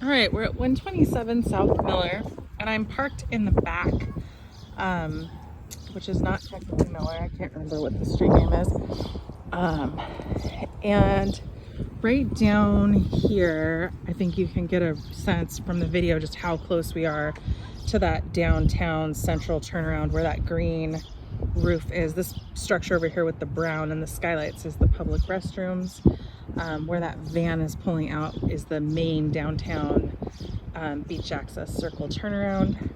All right, we're at 127 South Miller, and I'm parked in the back, which is not technically Miller. I can't remember what the street name is. And right down here, I think you can get a sense from the video just how close we are to that downtown central turnaround where that green roof is. This structure over here with the brown and the skylights is the public restrooms. Where that van is pulling out is the main downtown beach access circle turnaround.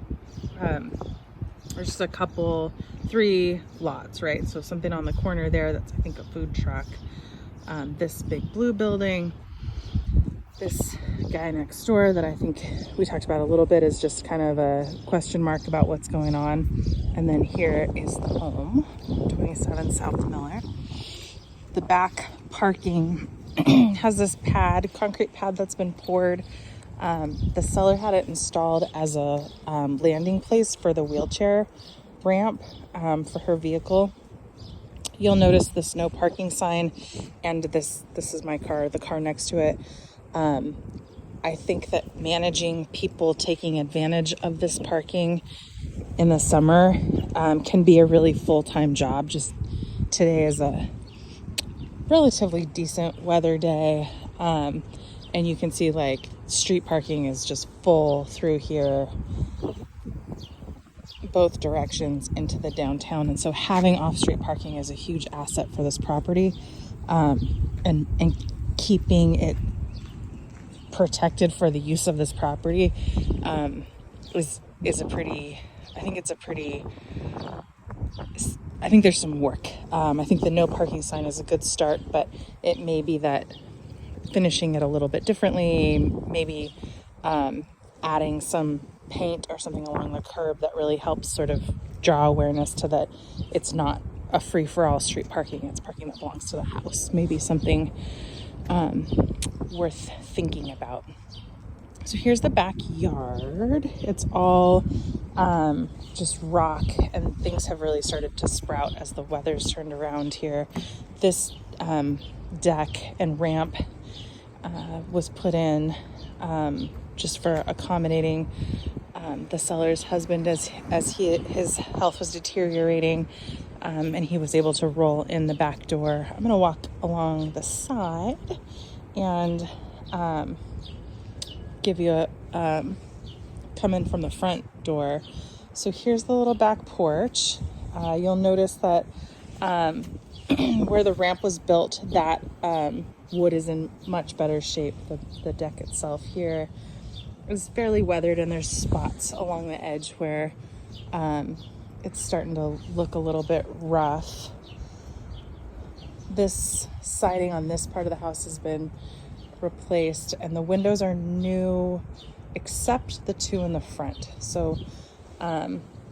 There's just a couple, 3 lots, right? So something on the corner there that's, I think, a food truck. This big blue building. This guy next door that I think we talked about a little bit is just kind of a question mark about what's going on. And then here is the home, 27 South Miller. The back parking has this pad, concrete pad that's been poured. The seller had it installed as a landing place for the wheelchair ramp for her vehicle. You'll notice this no parking sign, and this is my car, the car next to it. I think that managing people taking advantage of this parking in the summer can be a really full-time job. Just today is a relatively decent weather day, and you can see like street parking is just full through here both directions into the downtown, and so having off-street parking is a huge asset for this property, and keeping it protected for the use of this property is a pretty, I think there's some work. I think the no parking sign is a good start, but it may be that finishing it a little bit differently, maybe adding some paint or something along the curb that really helps sort of draw awareness to that it's not a free-for-all street parking, it's parking that belongs to the house. Maybe something worth thinking about. So here's the backyard. It's all just rock, and things have really started to sprout as the weather's turned around here. This deck and ramp was put in just for accommodating the seller's husband as his health was deteriorating, and he was able to roll in the back door. I'm gonna walk along the side and give you a come in from the front door. So here's the little back porch. You'll notice that where the ramp was built, that wood is in much better shape. The deck itself here is fairly weathered, and there's spots along the edge where it's starting to look a little bit rough. This siding on this part of the house has been replaced, and the windows are new except the 2 in the front. So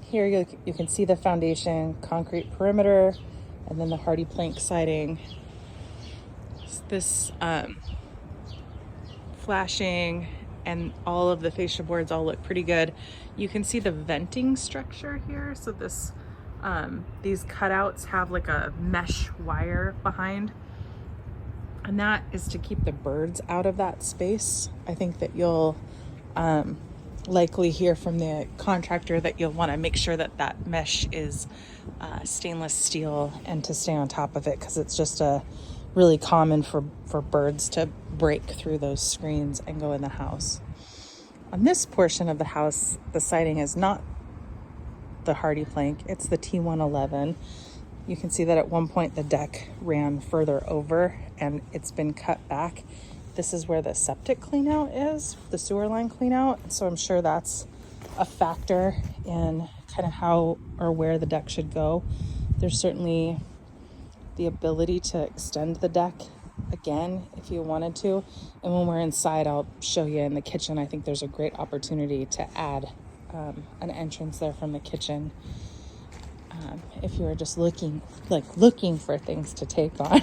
here you can see the foundation, concrete perimeter, and then the hardy plank siding. This flashing and all of the fascia boards all look pretty good. You can see the venting structure here. So this these cutouts have like a mesh wire behind, and that is to keep the birds out of that space. I think that you'll likely hear from the contractor that you'll want to make sure that that mesh is stainless steel and to stay on top of it, because it's just really common for birds to break through those screens and go in the house. On this portion of the house, the siding is not the hardy plank, it's the T111. You can see that at one point the deck ran further over and it's been cut back. This is where the septic clean out is, the sewer line clean out. So I'm sure that's a factor in kind of how or where the deck should go. There's certainly the ability to extend the deck again if you wanted to. And when we're inside, I'll show you in the kitchen. I think there's a great opportunity to add an entrance there from the kitchen. If you were just looking for things to take on.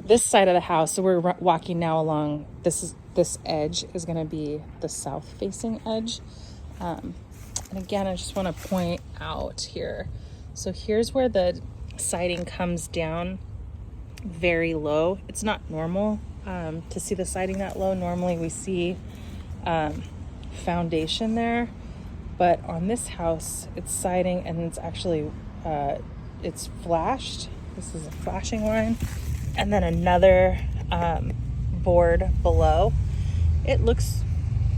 This side of the house, so we're walking now along, this edge is going to be the south facing edge. And again, I just want to point out here. So here's where the siding comes down very low. It's not normal to see the siding that low. Normally we see foundation there, but on this house it's siding and it's actually it's flashed. This is a flashing line, and then another board below. It looks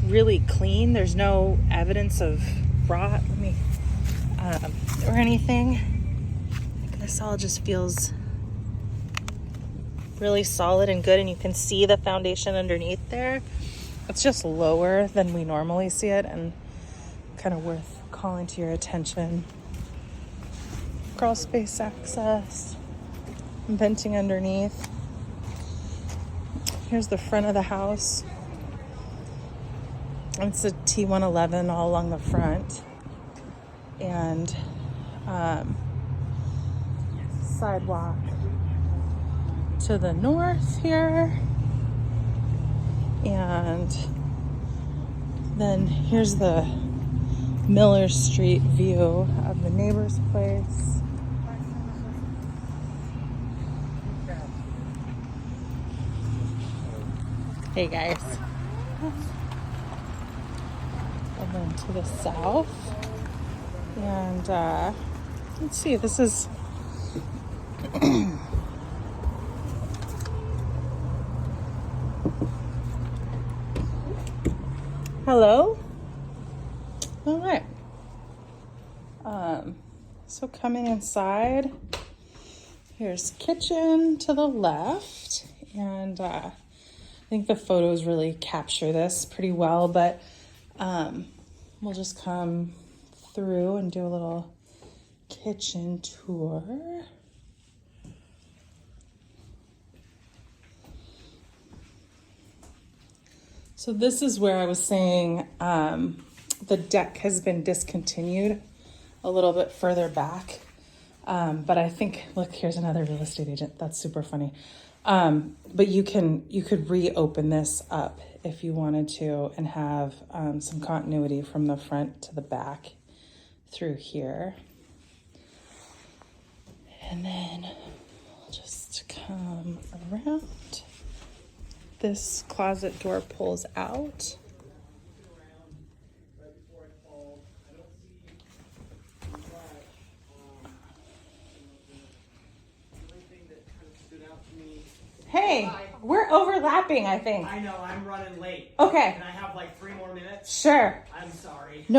really clean. There's no evidence of rot or anything. This all just feels really solid and good, and you can see the foundation underneath there. It's just lower than we normally see it, and kind of worth calling to your attention. Crawl space access, venting underneath. Here's the front of the house. It's a T111 all along the front, and sidewalk to the north here, and then here's the Miller Street view of the neighbor's place. Hey guys. And then to the south, and let's see, this is hello. All right. So coming inside, here's kitchen to the left, and I think the photos really capture this pretty well, but we'll just come through and do a little kitchen tour. So this is where I was saying the deck has been discontinued a little bit further back. But I think, look, here's another real estate agent. That's super funny. But you could reopen this up if you wanted to and have some continuity from the front to the back through here. And then we'll just come around. This closet door pulls out. Hey, we're overlapping, I think. I know, I'm running late. Okay. Can I have like 3 more minutes? Sure. I'm sorry. No.